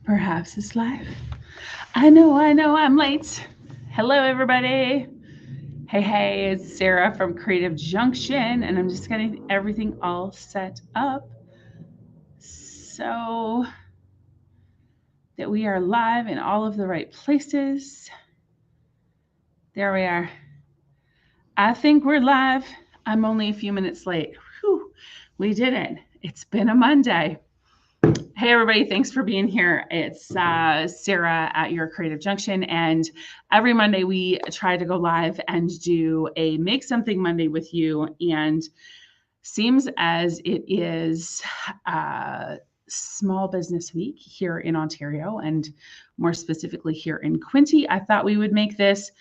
Perhaps it's life. I know, I'm late. Hello, everybody. Hey, it's Sarah from Creative Junction, and I'm just getting everything all set up so that we are live in all of the right places. There we are. I think we're live. I'm only a few minutes late. Whew, we did it. It's been a Monday. Hey, everybody. Thanks for being here. It's Sarah at your Creative Junction. And every Monday we try to go live and do a Make Something Monday with you. And seems as it is Small Business Week here in Ontario, and more specifically here in Quinte. I thought we would make this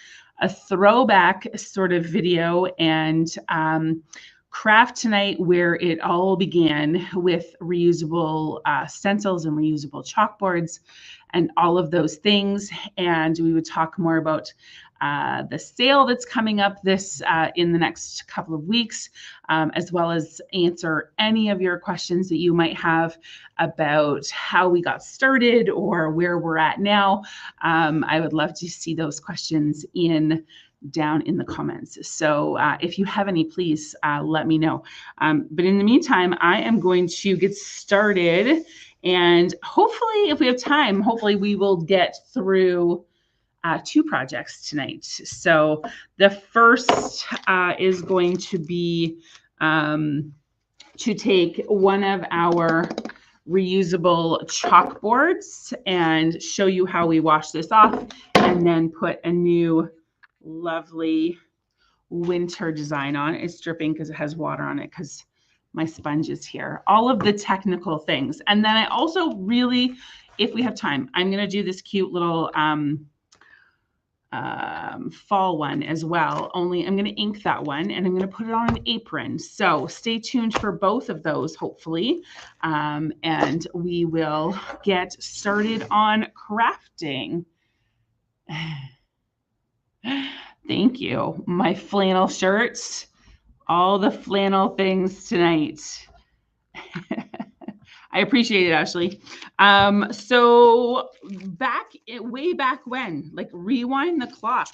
a throwback sort of video and craft tonight where it all began with reusable stencils and reusable chalkboards and all of those things. And we would talk more about the sale that's coming up this in the next couple of weeks, as well as answer any of your questions that you might have about how we got started or where we're at now. I would love to see those questions down in the comments. So if you have any, please let me know. But in the meantime, I am going to get started, and hopefully, if we have time, hopefully we will get through two projects tonight. So the first is going to be to take one of our reusable chalkboards and show you how we wash this off, and then put a new lovely winter design on. It's dripping because it has water on it because my sponge is here. All of the technical things. And then I also really, if we have time, I'm going to do this cute little fall one as well. Only I'm going to ink that one and I'm going to put it on an apron. So stay tuned for both of those, hopefully. And we will get started on crafting. Thank you. My flannel shirts, all the flannel things tonight. I appreciate it, Ashley. So way back when, like rewind the clock,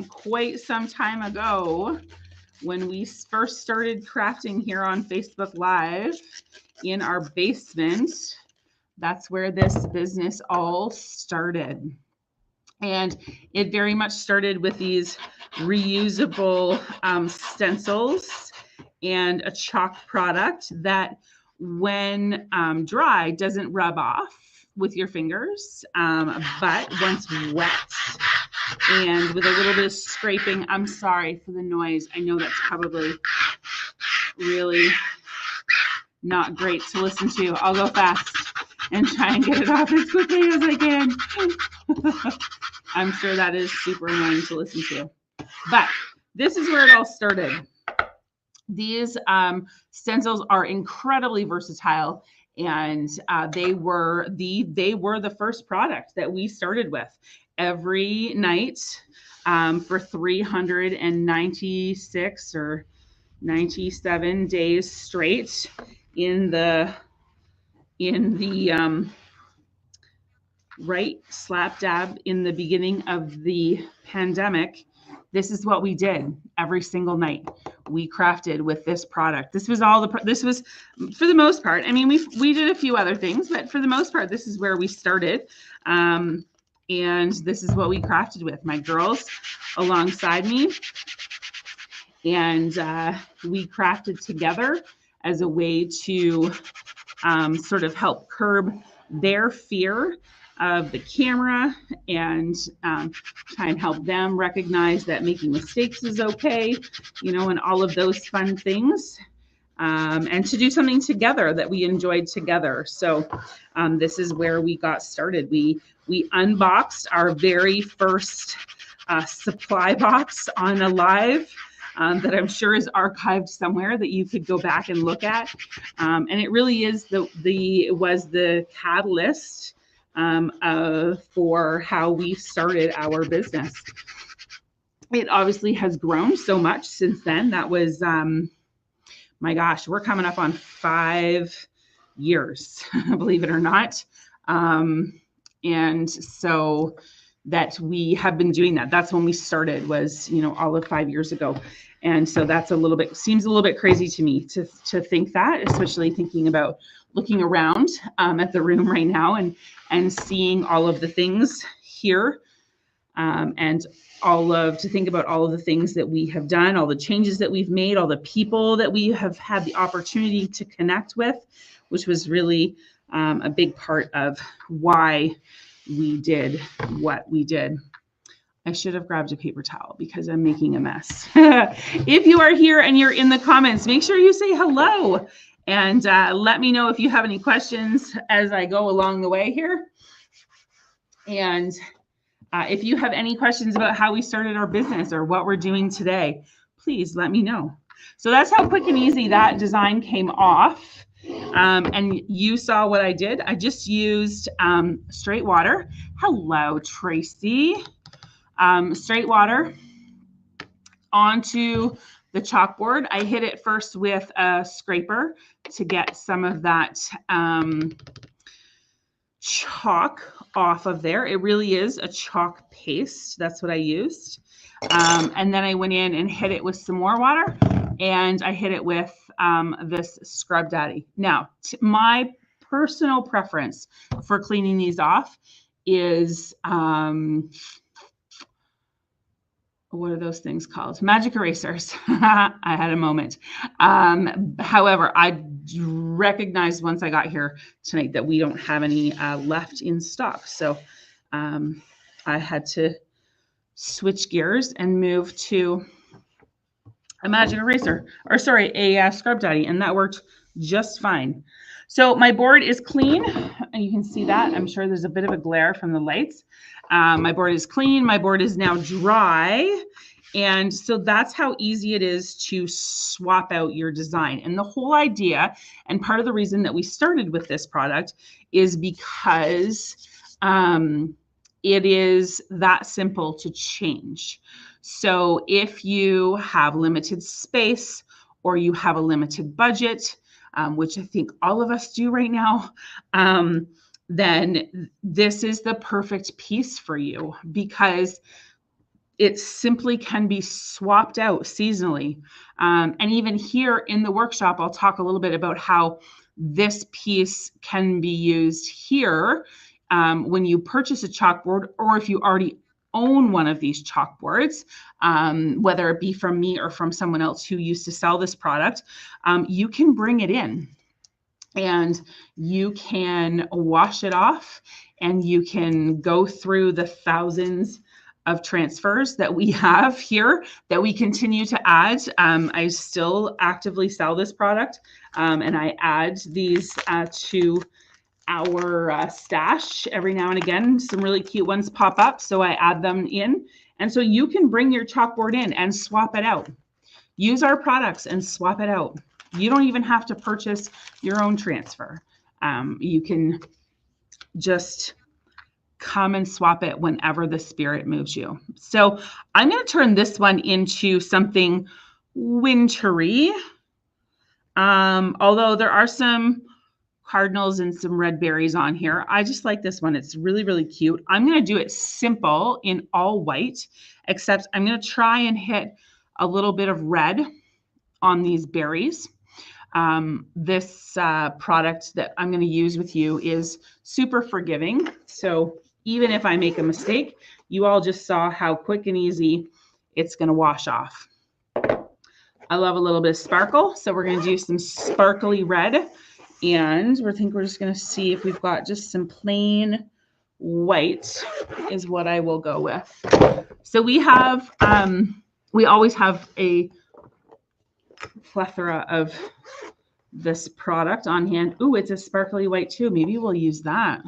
quite some time ago, when we first started crafting here on Facebook Live in our basement, that's where this business all started. And it very much started with these reusable stencils and a chalk product that, when dry, doesn't rub off with your fingers, but once wet and with a little bit of scraping, I'm sorry for the noise. I know that's probably really not great to listen to. I'll go fast and try and get it off as quickly as I can. I'm sure that is super annoying to listen to. But this is where it all started. These stencils are incredibly versatile, and they were the first product that we started with. Every night for 396 or 97 days straight in the right slap dab in the beginning of the pandemic, this is what we did every single night. We crafted with this product. This was for the most part. I mean, we did a few other things, but for the most part, this is where we started. And this is what we crafted with. My girls alongside me, and we crafted together as a way to sort of help curb their fear of the camera and try and help them recognize that making mistakes is okay, and all of those fun things, and to do something together that we enjoyed together. So this is where we got started. We unboxed our very first supply box on a live that I'm sure is archived somewhere that you could go back and look at. And it really is was the catalyst for how we started our business. It obviously has grown so much since then. That was, my gosh, we're coming up on 5 years, believe it or not. And so that we have been doing that. That's when we started, was, you know, all of 5 years ago. And so that's seems a little bit crazy to me to think that, especially thinking about looking around at the room right now and seeing all of the things here, and to think about all of the things that we have done, all the changes that we've made, all the people that we have had the opportunity to connect with, which was really a big part of why we did what we did. I should have grabbed a paper towel because I'm making a mess. If you are here and you're in the comments, make sure you say hello and let me know if you have any questions as I go along the way here. And if you have any questions about how we started our business or what we're doing today, please let me know. So that's how quick and easy that design came off. And you saw what I did. I just used straight water. Hello, Tracy. Straight water onto the chalkboard. I hit it first with a scraper to get some of that chalk off of there. It really is a chalk paste. That's what I used. And then I went in and hit it with some more water, and I hit it with this Scrub Daddy. Now, my personal preference for cleaning these off is what are those things called? Magic erasers. I had a moment. However, I recognized once I got here tonight that we don't have any left in stock. So I had to switch gears and move to a magic eraser, or sorry, a Scrub Daddy, and that worked just fine. So my board is clean, and you can see that. I'm sure there's a bit of a glare from the lights. My board is clean. My board is now dry. And so that's how easy it is to swap out your design. And the whole idea, and part of the reason that we started with this product, is because it is that simple to change. So if you have limited space or you have a limited budget, which I think all of us do right now, then this is the perfect piece for you, because it simply can be swapped out seasonally. And even here in the workshop, I'll talk a little bit about how this piece can be used here when you purchase a chalkboard, or if you already own one of these chalkboards, whether it be from me or from someone else who used to sell this product, you can bring it in. And you can wash it off, and you can go through the thousands of transfers that we have here that we continue to add. I still actively sell this product, and I add these to our stash every now and again. Some really cute ones pop up, so I add them in. And so you can bring your chalkboard in and swap it out. Use our products and swap it out. You don't even have to purchase your own transfer. You can just come and swap it whenever the spirit moves you. So I'm going to turn this one into something wintry. Although there are some cardinals and some red berries on here. I just like this one. It's really, really cute. I'm going to do it simple in all white, except I'm going to try and hit a little bit of red on these berries. This product that I'm going to use with you is super forgiving. So even if I make a mistake, you all just saw how quick and easy it's going to wash off. I love a little bit of sparkle. So we're going to do some sparkly red, and we're just going to see if we've got just some plain white is what I will go with. So we have, we always have a plethora of this product on hand. Ooh, it's a sparkly white too. Maybe we'll use that.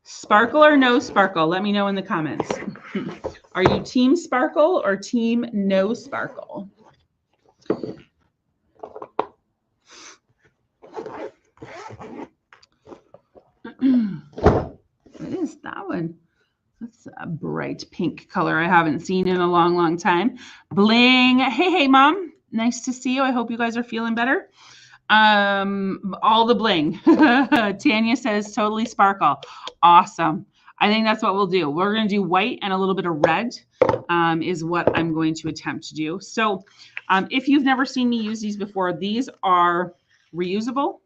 Sparkle or no sparkle? Let me know in the comments. Are you team sparkle or team no sparkle? What is that one? That's a bright pink color I haven't seen in a long, long time. Bling. Hey, Mom. Nice to see you. I hope you guys are feeling better. All the bling. Tanya says totally sparkle. Awesome. I think that's what we'll do. We're going to do white and a little bit of red is what I'm going to attempt to do. So if you've never seen me use these before, these are reusable.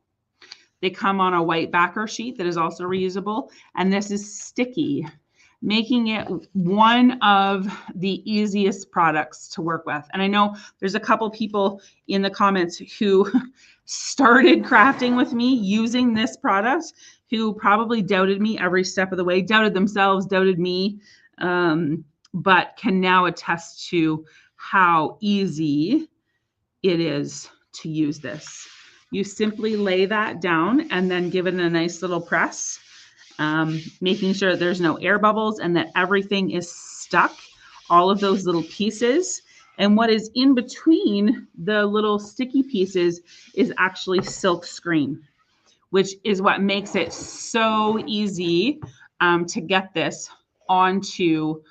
They come on a white backer sheet that is also reusable. And this is sticky, making it one of the easiest products to work with. And I know there's a couple people in the comments who started crafting with me using this product who probably doubted me every step of the way, doubted themselves, doubted me, but can now attest to how easy it is to use this. You simply lay that down and then give it a nice little press, making sure there's no air bubbles and that everything is stuck, all of those little pieces. And what is in between the little sticky pieces is actually silk screen, which is what makes it so easy to get this onto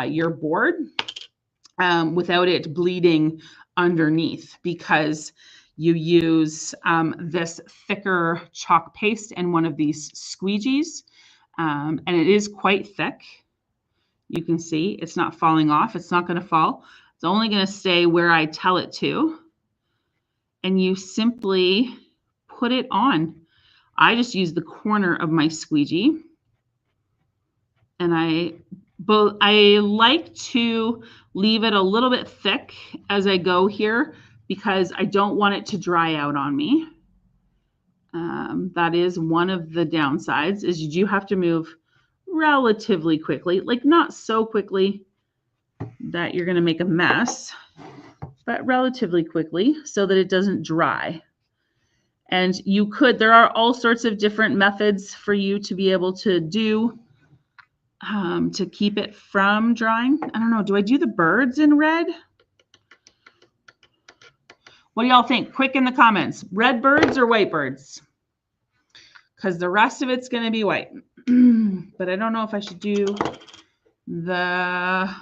your board without it bleeding underneath, because you use this thicker chalk paste and one of these squeegees, and it is quite thick. You can see it's not falling off. It's not going to fall. It's only going to stay where I tell it to. And you simply put it on. I just use the corner of my squeegee. And I like to leave it a little bit thick as I go here because I don't want it to dry out on me. That is one of the downsides, is you do have to move relatively quickly, like not so quickly that you're going to make a mess, but relatively quickly so that it doesn't dry. And there are all sorts of different methods for you to be able to do to keep it from drying. I don't know. Do I do the birds in red? What do y'all think? Quick in the comments. Red birds or white birds? Because the rest of it's going to be white. But I don't know if I should do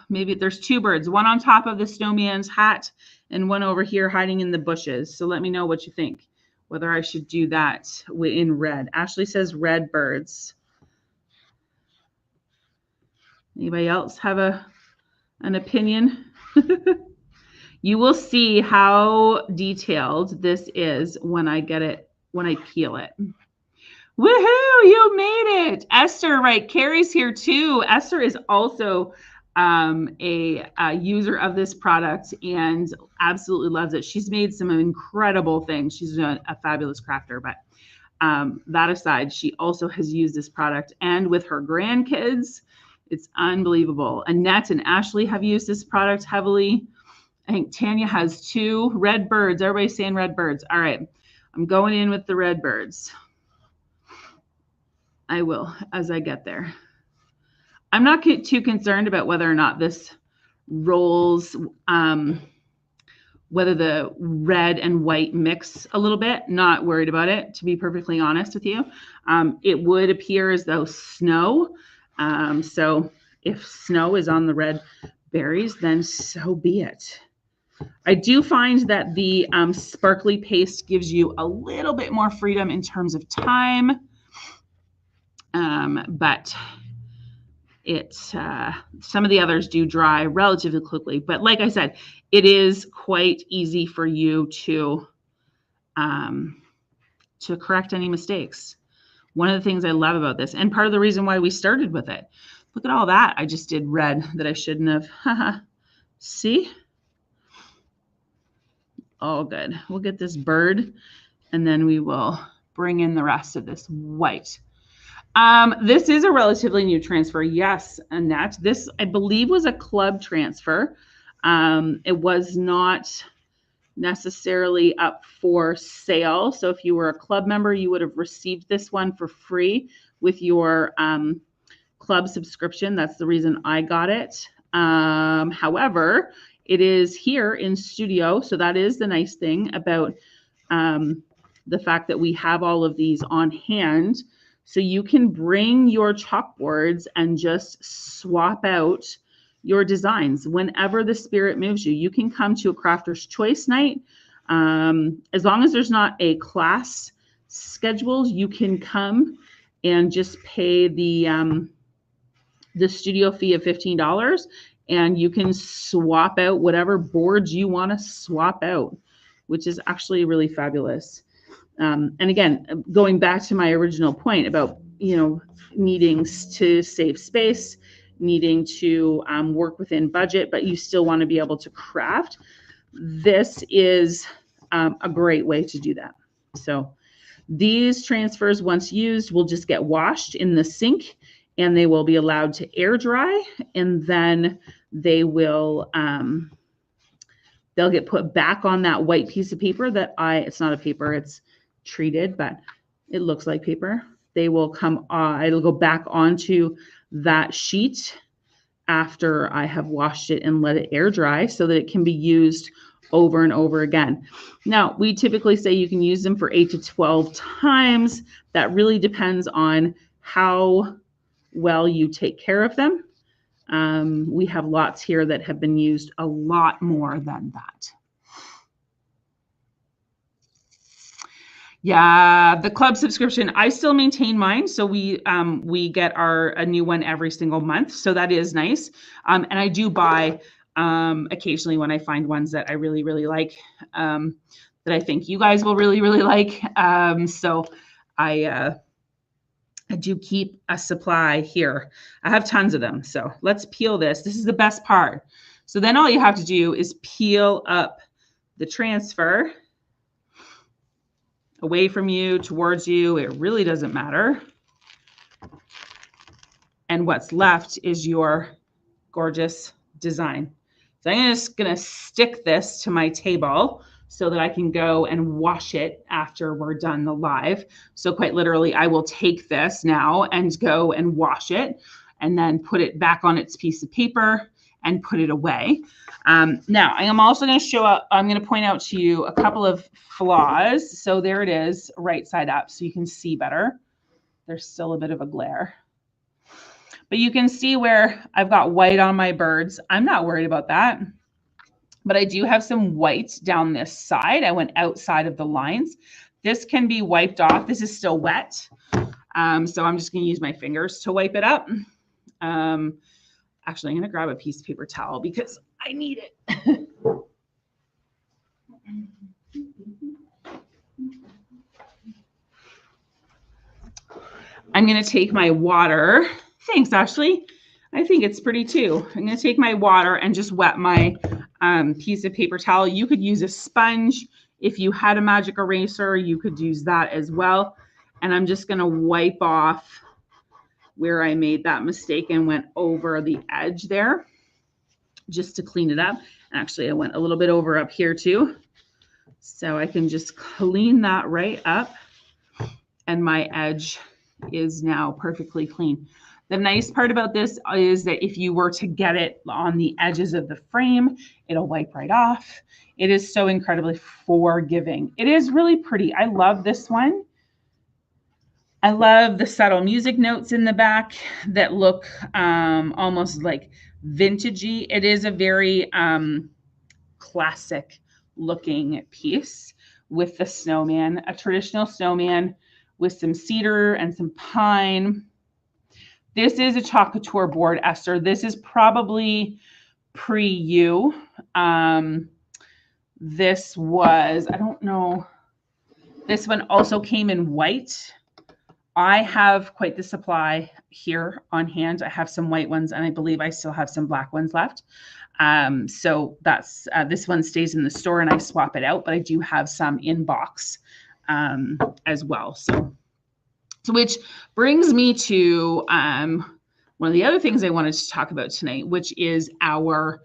maybe there's two birds, one on top of the snowman's hat and one over here hiding in the bushes. So let me know what you think, whether I should do that in red. Ashley says red birds. Anybody else have an opinion? You will see how detailed this is when I peel it. Woohoo, you made it. Esther, right, Carrie's here too. Esther is also a user of this product and absolutely loves it. She's made some incredible things. She's a fabulous crafter, but that aside, she also has used this product, and with her grandkids, it's unbelievable. Annette and Ashley have used this product heavily. I think Tanya has two. Red birds. Everybody's saying red birds. All right. I'm going in with the red birds. I will as I get there. I'm not too concerned about whether or not this rolls, whether the red and white mix a little bit. Not worried about it, to be perfectly honest with you. It would appear as though snow. So if snow is on the red berries, then so be it. I do find that the sparkly paste gives you a little bit more freedom in terms of time, but some of the others do dry relatively quickly. But like I said, it is quite easy for you to correct any mistakes. One of the things I love about this, and part of the reason why we started with it, look at all that I just did red that I shouldn't have. See? All good. We'll get this bird, and then we will bring in the rest of this white. This is a relatively new transfer. Yes, Annette. This, I believe, was a club transfer. It was not necessarily up for sale. So if you were a club member, you would have received this one for free with your club subscription. That's the reason I got it. However, it is here in studio. So that is the nice thing about the fact that we have all of these on hand. So you can bring your chalkboards and just swap out your designs whenever the spirit moves you. You can come to a Crafter's Choice night As long as there's not a class scheduled, you can come and just pay the studio fee of $15, and you can swap out whatever boards you want to swap out, which is actually really fabulous. And again, going back to my original point about, needing to save space, needing to work within budget, but you still want to be able to craft. This is a great way to do that. So these transfers, once used, will just get washed in the sink, and they will be allowed to air dry, and then they will they'll get put back on that white piece of paper that it's not a paper, it's treated, but it looks like paper. They will come it'll go back onto that sheet after I have washed it and let it air dry so that it can be used over and over again. Now, we typically say you can use them for 8 to 12 times. That really depends on how well you take care of them. We have lots here that have been used a lot more than that. Yeah, the club subscription, I still maintain mine. So we get a new one every single month. So that is nice. And I do buy occasionally when I find ones that I really, really like, that I think you guys will really, really like. So I do keep a supply here. I have tons of them. So let's peel this. This is the best part. So then all you have to do is peel up the transfer away from you, towards you. It really doesn't matter. And what's left is your gorgeous design. So I'm just going to stick this to my table so that I can go and wash it after we're done the live. So quite literally, I will take this now and go and wash it and then put it back on its piece of paper and put it away. Now, I am also going to I'm going to point out to you a couple of flaws. So there it is, right side up, so you can see better. There's still a bit of a glare. But you can see where I've got white on my birds. I'm not worried about that. But I do have some white down this side. I went outside of the lines. This can be wiped off. This is still wet. So I'm just going to use my fingers to wipe it up. Actually, I'm going to grab a piece of paper towel because I need it. I'm going to take my water. Thanks, Ashley. I think it's pretty too. I'm going to take my water and just wet my piece of paper towel. You could use a sponge. If you had a magic eraser, you could use that as well. And I'm just going to wipe off where I made that mistake and went over the edge there just to clean it up. Actually, I went a little bit over up here too. So I can just clean that right up. And my edge is now perfectly clean. The nice part about this is that if you were to get it on the edges of the frame, it'll wipe right off. It is so incredibly forgiving. It is really pretty. I love this one. I love the subtle music notes in the back that look almost like vintagey. It is a very classic looking piece with the snowman, a traditional snowman with some cedar and some pine. This is a chocolate tour board, Esther. This is probably pre-you. This was, I don't know. This one also came in white. I have quite the supply here on hand. I have some white ones, and I believe I still have some black ones left. So that's this one stays in the store, and I swap it out. But I do have some in box as well. So which brings me to one of the other things I wanted to talk about tonight, which is our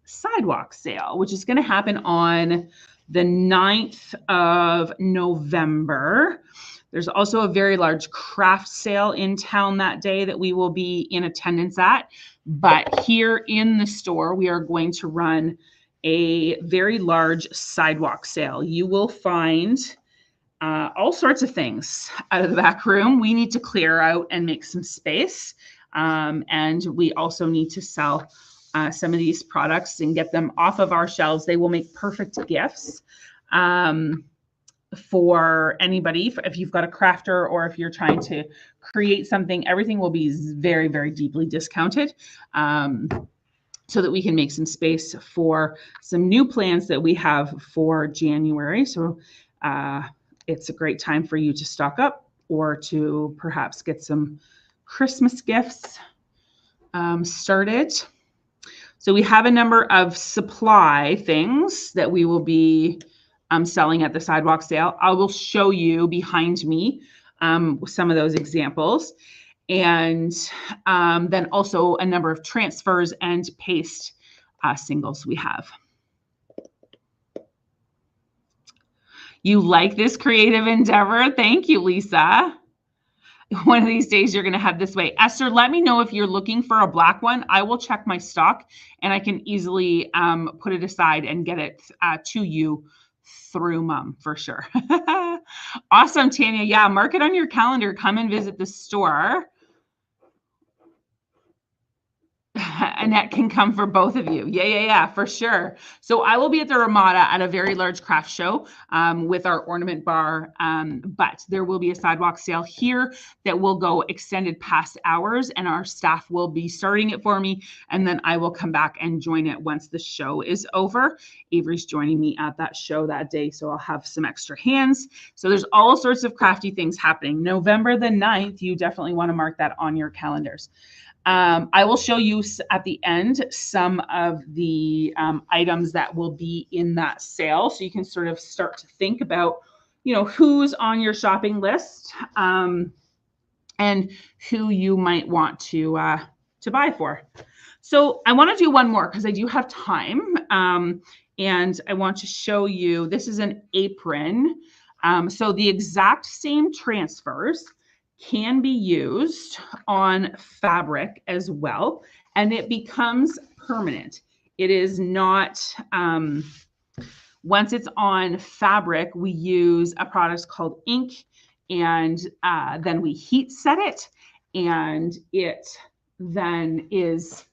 sidewalk sale, which is going to happen on the 9th of November. There's also a very large craft sale in town that day that we will be in attendance at. But here in the store, we are going to run a very large sidewalk sale. You will find all sorts of things out of the back room. We need to clear out and make some space. And we also need to sell some of these products and get them off of our shelves. They will make perfect gifts for anybody. If you've got a crafter or if you're trying to create something, everything will be very, very deeply discounted. So that we can make some space for some new plans that we have for January. So it's a great time for you to stock up or to perhaps get some Christmas gifts started. So we have a number of supply things that we will be selling at the sidewalk sale. I will show you behind me some of those examples. And then also a number of transfers and paste singles we have. You like this creative endeavor? Thank you, Lisa. One of these days you're going to have this way. Esther, let me know if you're looking for a black one. I will check my stock and I can easily put it aside and get it to you through Mom for sure. Awesome, Tanya. Yeah, mark it on your calendar. Come and visit the store. Annette can come for both of you. Yeah, for sure. So I will be at the Ramada at a very large craft show with our ornament bar, but there will be a sidewalk sale here that will go extended past hours, and our staff will be starting it for me, and then I will come back and join it once the show is over. Avery's joining me at that show that day, so I'll have some extra hands. So there's all sorts of crafty things happening. November the 9th, you definitely want to mark that on your calendars. I will show you at the end some of the items that will be in that sale, so you can sort of start to think about, you know, who's on your shopping list and who you might want to buy for. So I want to do one more because I do have time, and I want to show you. This is an apron. So the exact same transfers can be used on fabric as well, and it becomes permanent. It is not, once it's on fabric, we use a product called ink, and then we heat set it, and it then is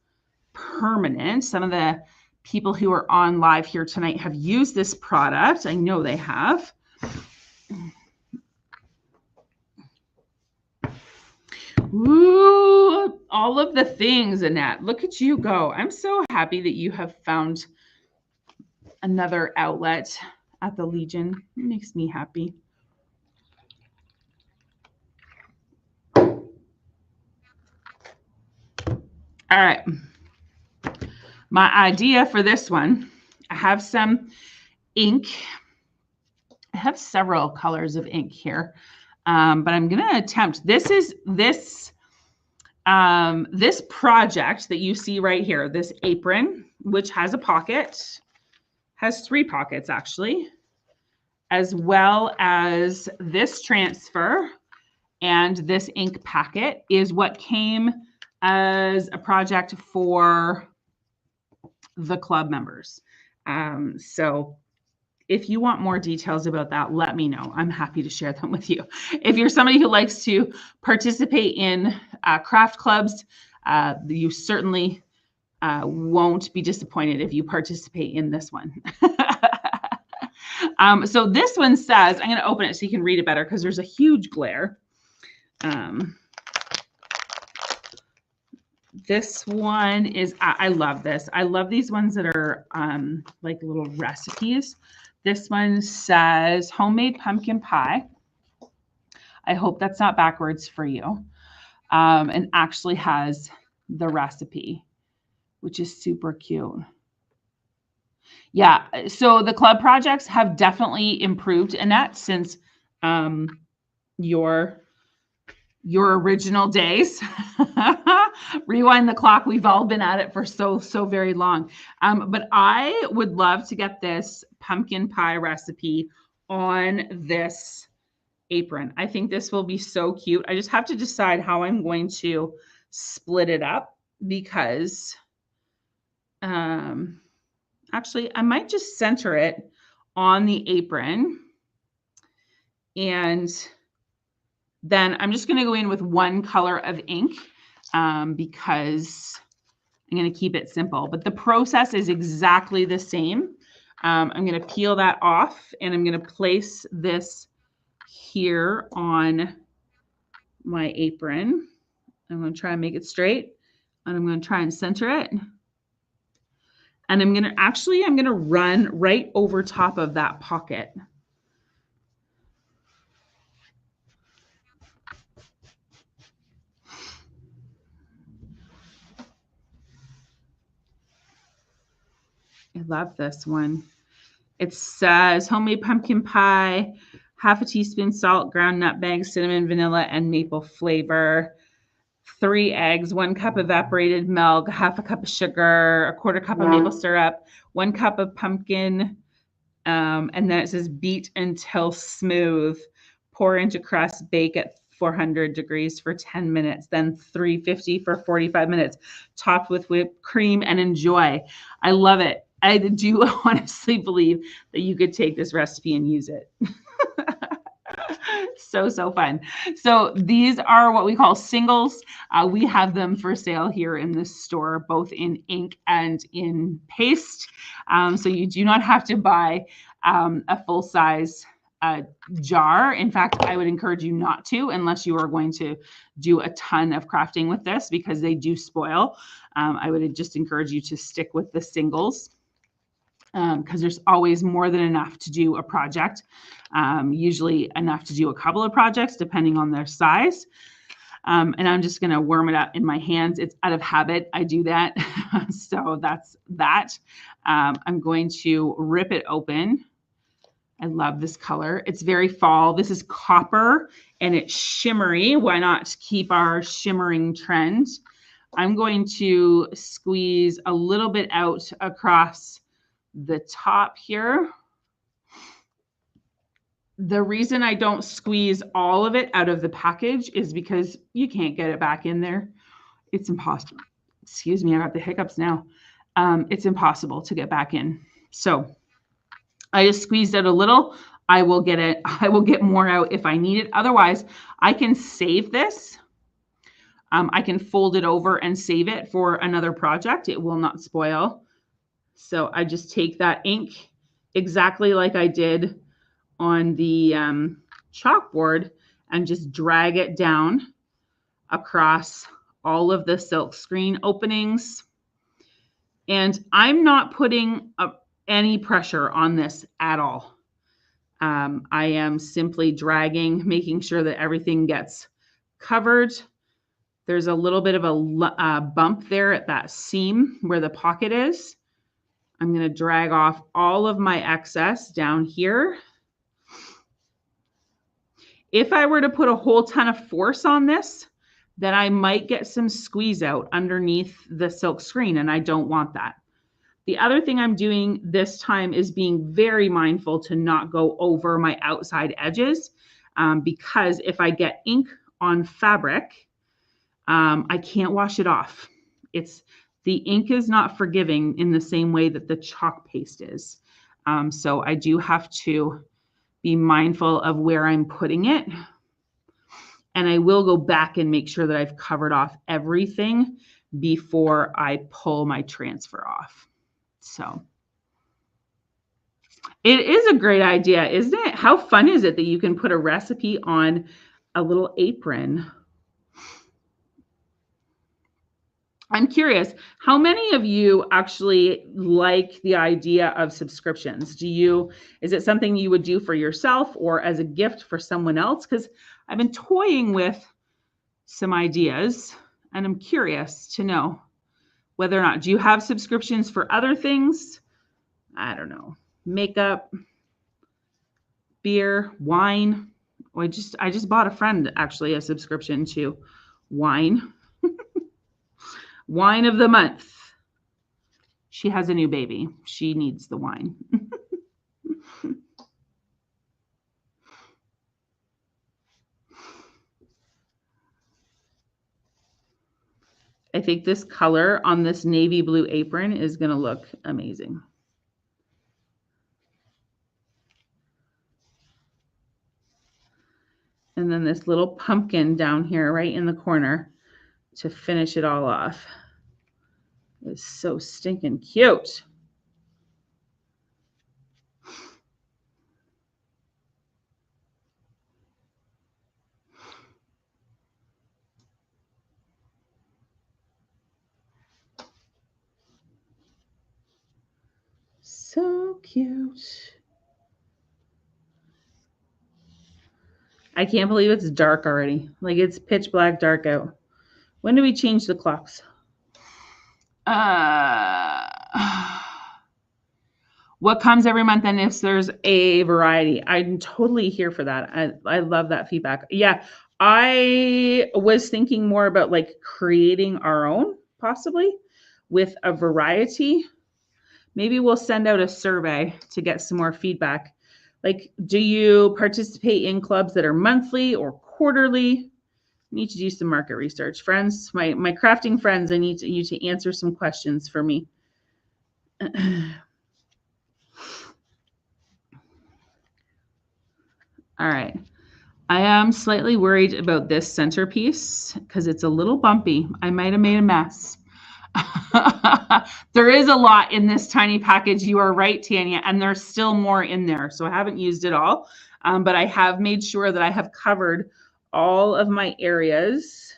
permanent. Some of the people who are on live here tonight have used this product. I know they have. Ooh, all of the things, Annette. Look at you go. I'm so happy that you have found another outlet at the Legion. It makes me happy. All right. My idea for this one, I have some ink. I have several colors of ink here. But I'm going to attempt, this project that you see right here, this apron, which has a pocket, has 3 pockets actually, as well as this transfer and this ink packet is what came as a project for the club members. So if you want more details about that, let me know. I'm happy to share them with you. If you're somebody who likes to participate in craft clubs, you certainly won't be disappointed if you participate in this one. So this one says, I'm going to open it so you can read it better because there's a huge glare. This one is, I love this. I love these ones that are like little recipes. This one says homemade pumpkin pie. I hope that's not backwards for you. And actually has the recipe, which is super cute. Yeah, so the club projects have definitely improved, Annette, since your original days. Rewind the clock. We've all been at it for so very long. But I would love to get this pumpkin pie recipe on this apron. I think this will be so cute. I just have to decide how I'm going to split it up because actually I might just center it on the apron, and then I'm just going to go in with one color of ink because I'm going to keep it simple, but the process is exactly the same. I'm going to peel that off and I'm going to place this here on my apron. I'm going to try and make it straight and I'm going to try and center it. And I'm going to run right over top of that pocket. I love this one. It says homemade pumpkin pie, half a teaspoon salt, ground nutmeg, cinnamon, vanilla, and maple flavor. 3 eggs, 1 cup evaporated milk, half a cup of sugar, a quarter cup of maple syrup, 1 cup of pumpkin, and then it says beat until smooth. Pour into crust, bake at 400 degrees for 10 minutes, then 350 for 45 minutes, topped with whipped cream, and enjoy. I love it. I do honestly believe that you could take this recipe and use it. So fun. So these are what we call singles. We have them for sale here in the store, both in ink and in paste. So you do not have to buy a full size jar. In fact, I would encourage you not to unless you are going to do a ton of crafting with this because they do spoil. I would just encourage you to stick with the singles because there's always more than enough to do a project, usually enough to do a couple of projects depending on their size. And I'm just going to warm it up in my hands. It's out of habit. I do that. So that's that. I'm going to rip it open. I love this color. It's very fall. This is copper and it's shimmery. Why not keep our shimmering trend? I'm going to squeeze a little bit out across the top here. The reason I don't squeeze all of it out of the package is because you can't get it back in there. It's impossible. Excuse me, I got the hiccups now. It's impossible to get back in. So I just squeezed out a little. I will get more out if I need it. Otherwise, I can save this. I can fold it over and save it for another project. It will not spoil. So I just take that ink exactly like I did on the chalkboard and just drag it down across all of the silk screen openings. And I'm not putting any pressure on this at all. I am simply dragging, making sure that everything gets covered. There's a little bit of a bump there at that seam where the pocket is. I'm going to drag off all of my excess down here. If I were to put a whole ton of force on this, then I might get some squeeze out underneath the silk screen, and I don't want that. The other thing I'm doing this time is being very mindful to not go over my outside edges because if I get ink on fabric, I can't wash it off. The ink is not forgiving in the same way that the chalk paste is. So I do have to be mindful of where I'm putting it. And I will go back and make sure that I've covered off everything before I pull my transfer off. So it is a great idea, isn't it? How fun is it that you can put a recipe on a little apron? I'm curious, how many of you actually like the idea of subscriptions? Is it something you would do for yourself or as a gift for someone else? Because I've been toying with some ideas and I'm curious to know whether or not, do you have subscriptions for other things? I don't know, makeup, beer, wine. I just bought a friend actually a subscription to wine. Wine of the month. She has a new baby. She needs the wine. I think this color on this navy blue apron is going to look amazing. And then this little pumpkin down here right in the corner to finish it all off It's so stinking cute. So cute. I can't believe it's dark already. Like it's pitch black dark out. When do we change the clocks? What comes every month, and if there's a variety? I'm totally here for that. I love that feedback. Yeah, I was thinking more about like creating our own, possibly with a variety. Maybe we'll send out a survey to get some more feedback. Like, do you participate in clubs that are monthly or quarterly? I need to do some market research. Friends, my crafting friends, I need you to answer some questions for me. All right. I am slightly worried about this centerpiece because it's a little bumpy. I might have made a mess. There is a lot in this tiny package. You are right, Tanya, and there's still more in there. So I haven't used it all, but I have made sure that I have covered all of my areas.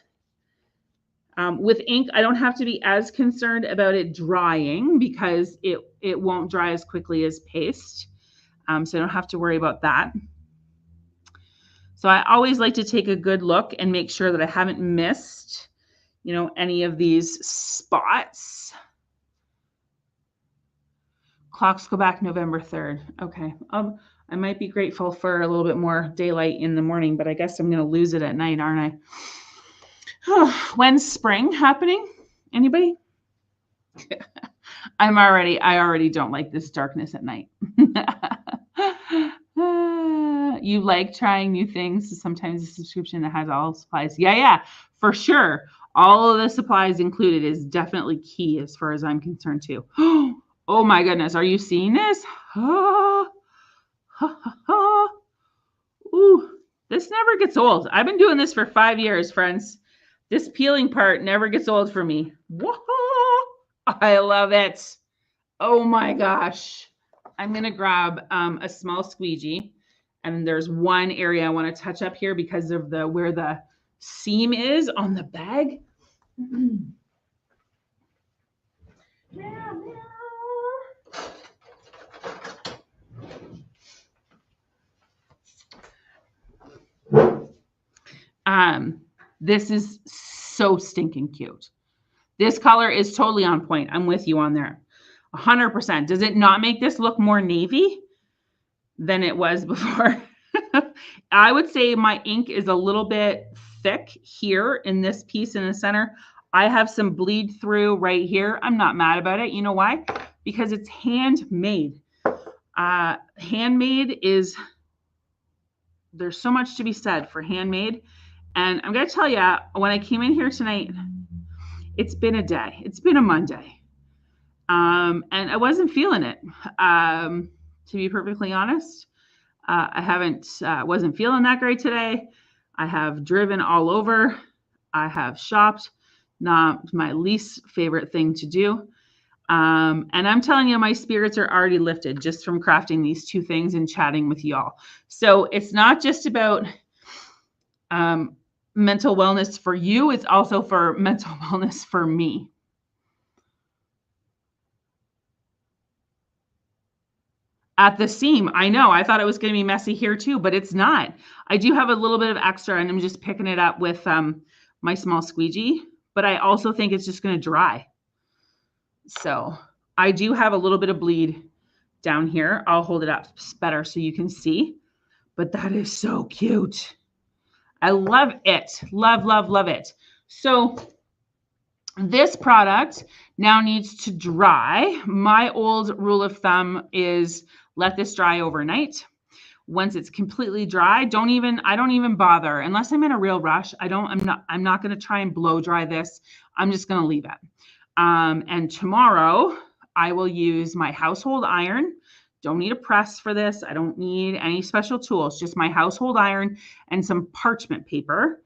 With ink, I don't have to be as concerned about it drying because it won't dry as quickly as paste. So I don't have to worry about that. So I always like to take a good look and make sure that I haven't missed, you know, any of these spots. Clocks go back November 3rd. Okay. I might be grateful for a little bit more daylight in the morning, but I guess I'm going to lose it at night, aren't I? When's spring happening? Anybody? I already don't like this darkness at night. You like trying new things. Sometimes a subscription that has all supplies. Yeah, for sure. All of the supplies included is definitely key as far as I'm concerned too. Oh my goodness. Are you seeing this? Ooh, this never gets old. I've been doing this for 5 years, friends. This peeling part never gets old for me. Whoa, I love it. Oh my gosh. I'm going to grab a small squeegee, and there's one area I want to touch up here because of where the seam is on the bag. This is so stinking cute. This color is totally on point. I'm with you on there. 100%. Does it not make this look more navy than it was before? I would say my ink is a little bit thick here in this piece in the center. I have some bleed through right here. I'm not mad about it. You know why? Because it's handmade. Handmade is, there's so much to be said for handmade. And I'm going to tell you, when I came in here tonight, it's been a day. It's been a Monday. And I wasn't feeling it. To be perfectly honest, wasn't feeling that great today. I have driven all over. I have shopped. Not my least favorite thing to do. And I'm telling you, my spirits are already lifted just from crafting these two things and chatting with y'all. So it's not just about mental wellness for you. It's also for mental wellness for me. At the seam, I know. I thought it was going to be messy here too, but it's not. I do have a little bit of extra, and I'm just picking it up with my small squeegee, but I also think it's just going to dry. So I do have a little bit of bleed down here. I'll hold it up better so you can see, but that is so cute. I love it. Love, love, love it. So this product now needs to dry. My old rule of thumb is let this dry overnight. Once it's completely dry, I don't even bother unless I'm in a real rush. I'm not going to try and blow dry this. I'm just going to leave it. And tomorrow I will use my household iron. Don't need a press for this. I don't need any special tools, just my household iron and some parchment paper.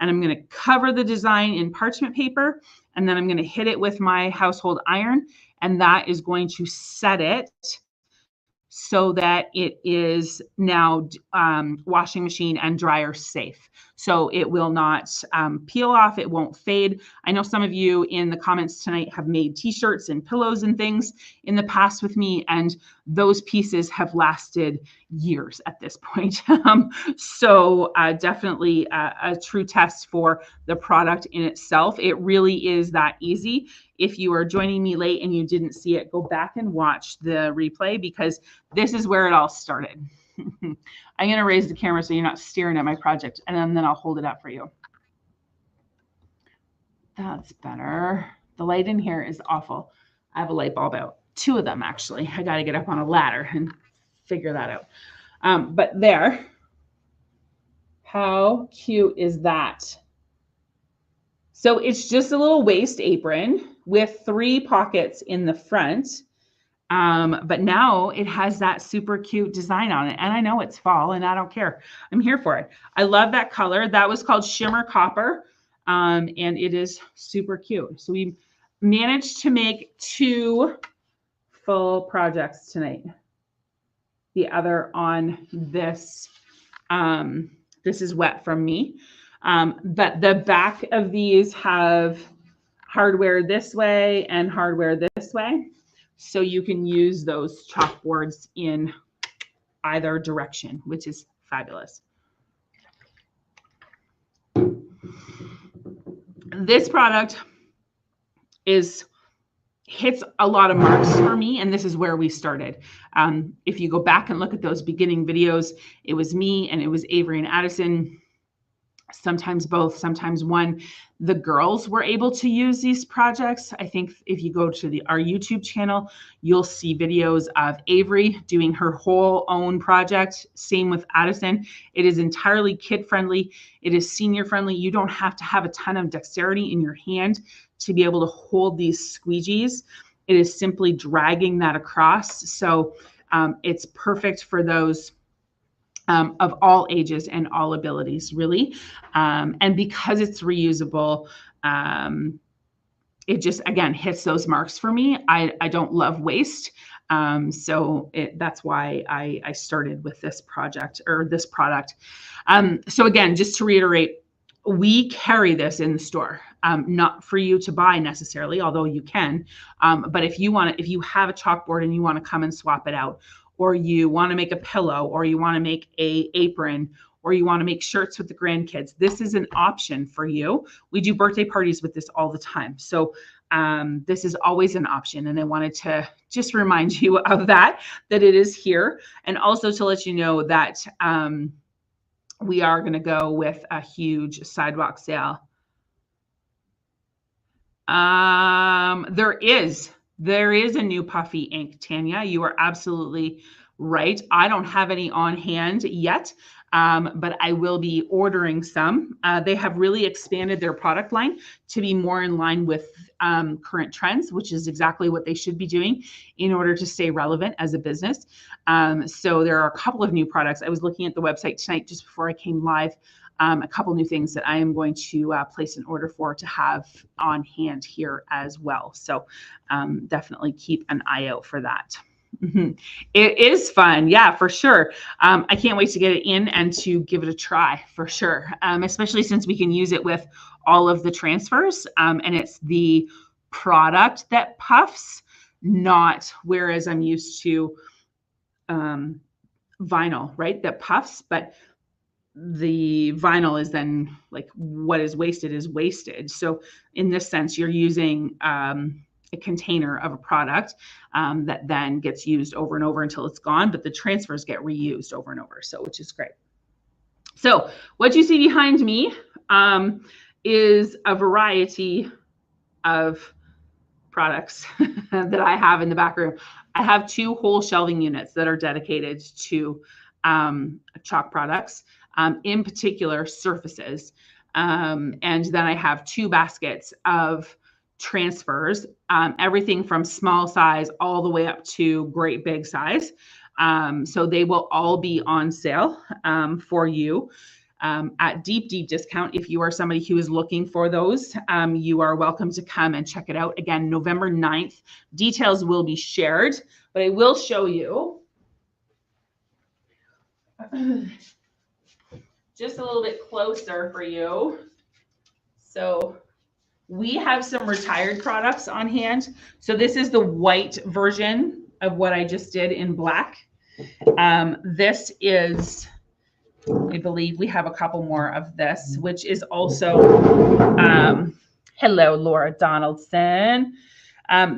and I'm going to cover the design in parchment paper, and then I'm going to hit it with my household iron, and that is going to set it so that it is now washing machine and dryer safe. So it will not peel off, it won't fade. I know some of you in the comments tonight have made t-shirts and pillows and things in the past with me, and those pieces have lasted years at this point. So definitely a true test for the product in itself. It really is that easy. If you are joining me late and you didn't see it, go back and watch the replay, because this is where it all started. I'm going to raise the camera so you're not staring at my project, and then I'll hold it up for you. That's better. The light in here is awful. I have a light bulb out. 2 of them, actually. I got to get up on a ladder and figure that out. But there. How cute is that? So it's just a little waist apron with 3 pockets in the front. But now it has that super cute design on it. And I know it's fall and I don't care. I'm here for it. I love that color. That was called Shimmer Copper. And it is super cute. So we managed to make 2 full projects tonight. The other on this, this is wet from me. But the back of these have hardware this way and hardware this way. So you can use those chalkboards in either direction, which is fabulous. This product hits a lot of marks for me, and this is where we started. If you go back and look at those beginning videos, it was me and it was Avery and Addison, sometimes both, sometimes one. The girls were able to use these projects. I think if you go to our YouTube channel, you'll see videos of Avery doing her whole own project. Same with Addison. It is entirely kid friendly. It is senior friendly. You don't have to have a ton of dexterity in your hand to be able to hold these squeegees. It is simply dragging that across. So it's perfect for those of all ages and all abilities, really. And because it's reusable, it just, again, hits those marks for me. I don't love waste. So that's why I started with this project or this product. So again, just to reiterate, we carry this in the store, not for you to buy necessarily, although you can. But if you have a chalkboard and you want to come and swap it out, or you want to make a pillow, or you want to make an apron, or you want to make shirts with the grandkids, this is an option for you. We do birthday parties with this all the time. So this is always an option. And I wanted to just remind you of that it is here. And also to let you know that we are going to go with a huge sidewalk sale. There is a new puffy ink, Tanya. You are absolutely right. I don't have any on hand yet, but I will be ordering some. They have really expanded their product line to be more in line with current trends, which is exactly what they should be doing in order to stay relevant as a business. So there are a couple of new products. I was looking at the website tonight just before I came live. A couple new things that I am going to place an order for to have on hand here as well. So definitely keep an eye out for that. It is fun. Yeah, for sure. I can't wait to get it in and to give it a try for sure. Especially since we can use it with all of the transfers. And it's the product that puffs, not whereas I'm used to vinyl, right? That puffs, but the vinyl is then like what is wasted. So in this sense, you're using a container of a product that then gets used over and over until it's gone, but the transfers get reused over and over. So, which is great. So what you see behind me is a variety of products that I have in the back room. I have 2 whole shelving units that are dedicated to chalk products. In particular surfaces. And then I have 2 baskets of transfers, everything from small size all the way up to great big size. So they will all be on sale for you. at deep, deep discount. If you are somebody who is looking for those, you are welcome to come and check it out. Again, November 9th, details will be shared, but I will show you just a little bit closer for you. So we have some retired products on hand. So this is the white version of what I just did in black. This is, I believe we have a couple more of this, which is also, hello, Laura Donaldson.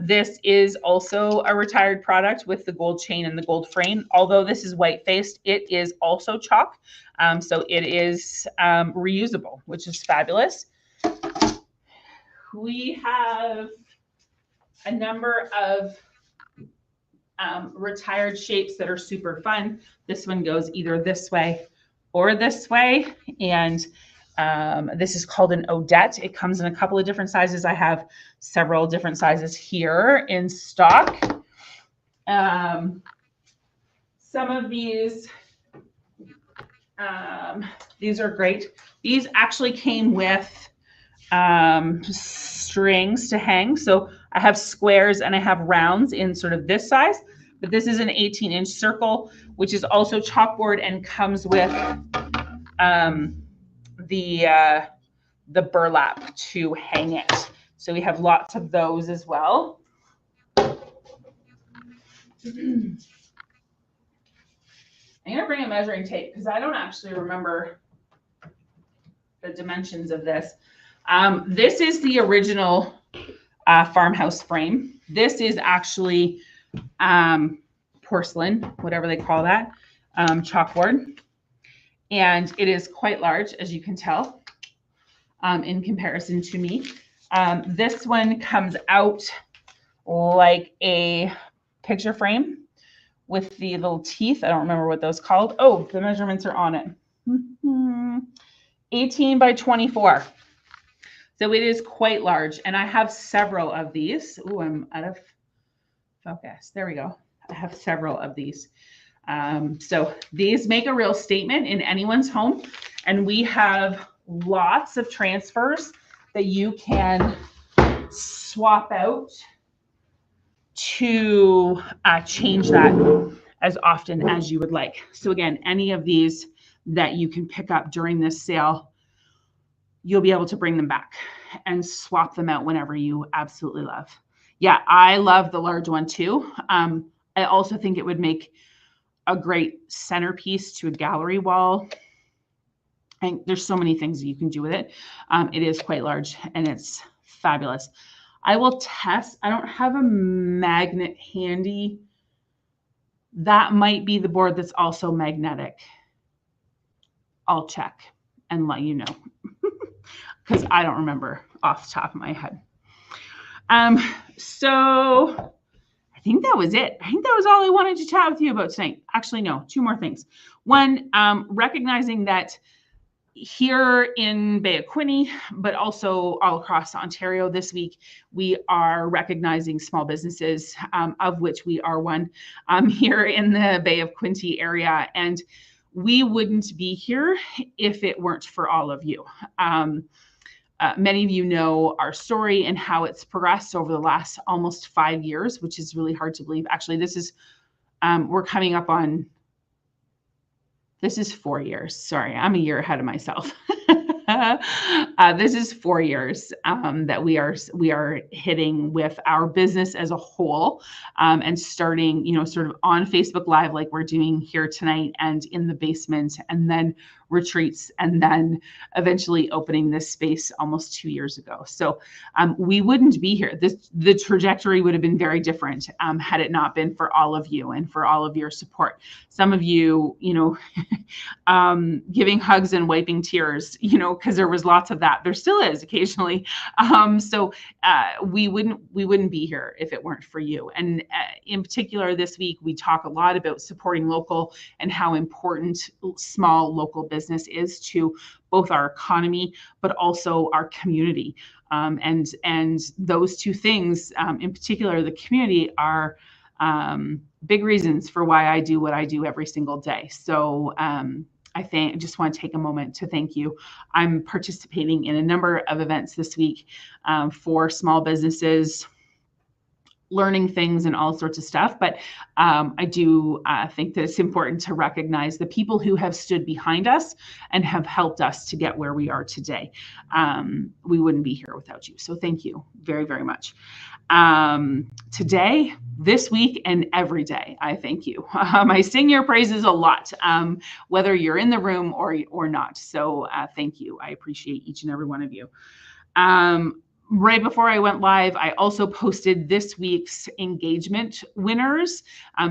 This is also a retired product with the gold chain and the gold frame. Although this is white-faced, it is also chalk. So it is reusable, which is fabulous. We have a number of retired shapes that are super fun. This one goes either this way or this way. And this is called an Odette. It comes in a couple of different sizes. I have several different sizes here in stock. Some of these are great. These actually came with strings to hang. So I have squares and I have rounds in sort of this size, but this is an 18-inch circle, which is also chalkboard and comes with the burlap to hang it. So we have lots of those as well. I'm gonna bring a measuring tape because I don't actually remember the dimensions of this. This is the original farmhouse frame. This is actually porcelain, whatever they call that, chalkboard. And it is quite large, as you can tell, in comparison to me. This one comes out like a picture frame with the little teeth. I don't remember what those called. Oh, the measurements are on it. 18 by 24. So it is quite large. And I have several of these. Oh, I'm out of focus. There we go. I have several of these. So these make a real statement in anyone's home. And we have lots of transfers that you can swap out to change that as often as you would like. So again, any of these that you can pick up during this sale, you'll be able to bring them back and swap them out whenever you absolutely love. Yeah, I love the large one too. I also think it would make a great centerpiece to a gallery wall. And there's so many things that you can do with it. It is quite large and it's fabulous. I will test. I don't have a magnet handy. That might be the board that's also magnetic. I'll check and let you know because I don't remember off the top of my head. So I think that was it. I think that was all I wanted to chat with you about tonight. Actually, no, two more things. One, recognizing that here in Bay of Quinte, but also all across Ontario this week, we are recognizing small businesses, of which we are one here in the Bay of Quinte area. And we wouldn't be here if it weren't for all of you. Many of you know our story and how it's progressed over the last almost 5 years, which is really hard to believe. Actually, this is, we're coming up on, this is 4 years. Sorry, I'm a year ahead of myself. This is 4 years that we are hitting with our business as a whole, and starting, sort of on Facebook Live like we're doing here tonight, and in the basement, and then retreats, and then eventually opening this space almost 2 years ago. So we wouldn't be here. The trajectory would have been very different had it not been for all of you and for all of your support. Some of you, giving hugs and wiping tears, because there was lots of that. There still is occasionally. So we wouldn't be here if it weren't for you. And in particular, this week, we talk a lot about supporting local and how important small local business is to both our economy, but also our community. And those two things, in particular, the community, are big reasons for why I do what I do every single day. So just want to take a moment to thank you. I'm participating in a number of events this week for small businesses, learning things and all sorts of stuff. But I do think that it's important to recognize the people who have stood behind us and have helped us to get where we are today. We wouldn't be here without you. So thank you very, very much. Today, this week, and every day, I thank you. I sing your praises a lot, whether you're in the room or not. So thank you. I appreciate each and every one of you. Right before I went live, I also posted this week's engagement winners.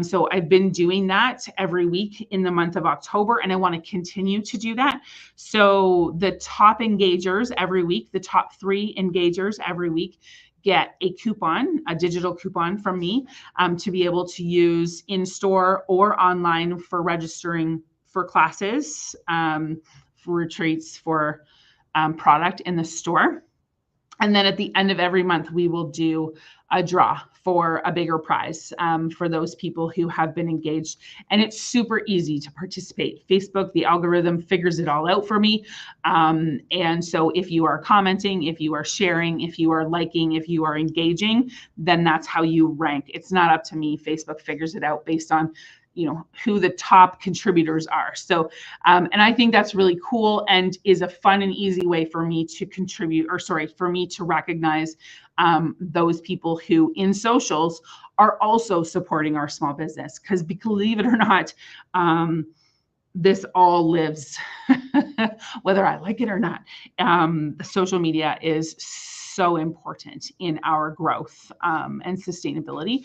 So I've been doing that every week in the month of October, and I want to continue to do that. So the top engagers every week, the top 3 engagers every week, get a coupon, a digital coupon from me to be able to use in store or online for registering for classes, for retreats, for product in the store. And then at the end of every month, we will do a draw for a bigger prize for those people who have been engaged. And it's super easy to participate. Facebook, the algorithm figures it all out for me. And so if you are commenting, if you are sharing, if you are liking, if you are engaging, then that's how you rank. It's not up to me. Facebook figures it out based on who the top contributors are. So, and I think that's really cool and is a fun and easy way for me to contribute, for me to recognize those people who in socials are also supporting our small business. Because believe it or not, this all lives, whether I like it or not. Social media is so important in our growth and sustainability.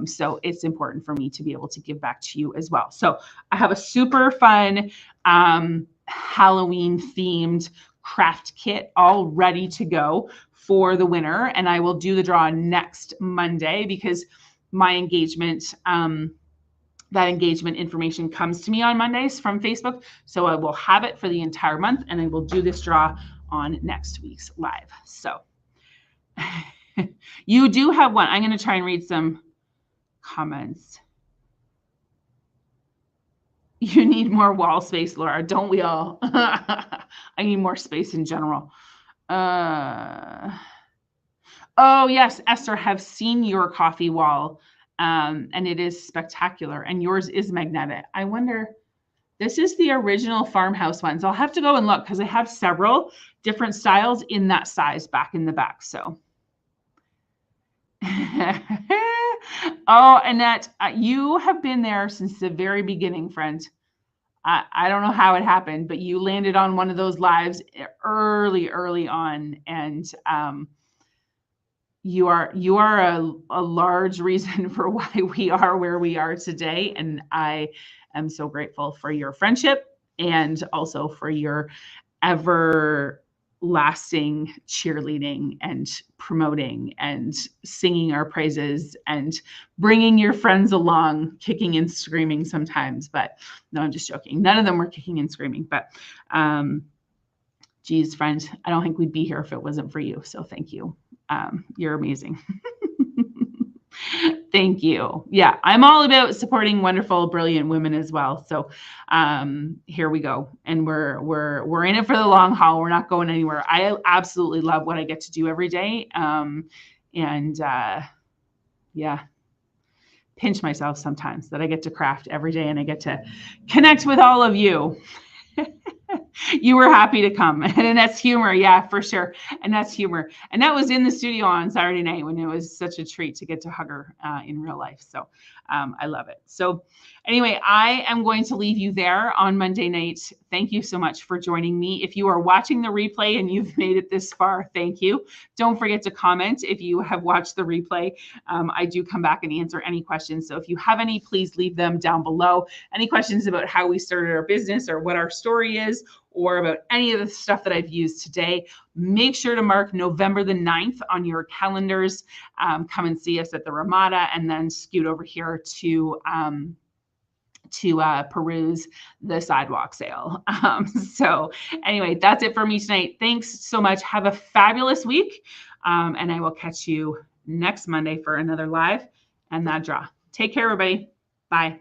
So it's important for me to be able to give back to you as well. So I have a super fun Halloween themed craft kit all ready to go for the winner. And I will do the draw next Monday because my engagement, that engagement information comes to me on Mondays from Facebook. So I will have it for the entire month and I will do this draw on next week's live. So you do have one. I'm going to try and read some comments. You need more wall space, Laura. Don't we all? I need more space in general. Oh, yes, Esther, have seen your coffee wall. And it is spectacular. And yours is magnetic. I wonder, this is the original farmhouse ones. I'll have to go and look because I have several different styles in that size back in the back. So. Oh, Annette, you have been there since the very beginning, friend. I don't know how it happened, but you landed on one of those lives early on, and you are a large reason for why we are where we are today. And I am so grateful for your friendship and also for your ever lasting cheerleading and promoting and singing our praises and bringing your friends along, kicking and screaming sometimes. But no, I'm just joking. None of them were kicking and screaming, but geez, friend, I don't think we'd be here if it wasn't for you. So thank you. You're amazing. Thank you. Yeah, I'm all about supporting wonderful, brilliant women as well. So here we go. And we're in it for the long haul. We're not going anywhere. I absolutely love what I get to do every day. Yeah, pinch myself sometimes that I get to craft every day and I get to connect with all of you. You were happy to come, and that's humor. Yeah, for sure. And that's humor. And that was in the studio on Saturday night when it was such a treat to get to hug her in real life. So I love it. So anyway, I am going to leave you there on Monday night. Thank you so much for joining me. If you are watching the replay and you've made it this far, thank you. Don't forget to comment if you have watched the replay. I do come back and answer any questions. So if you have any, please leave them down below. Any questions about how we started our business or what our story is, or about any of the stuff that I've used today, make sure to mark November the 9th on your calendars. Come and see us at the Ramada and then scoot over here to peruse the sidewalk sale. So anyway, that's it for me tonight. Thanks so much. Have a fabulous week. And I will catch you next Monday for another live and that draw. Take care, everybody. Bye.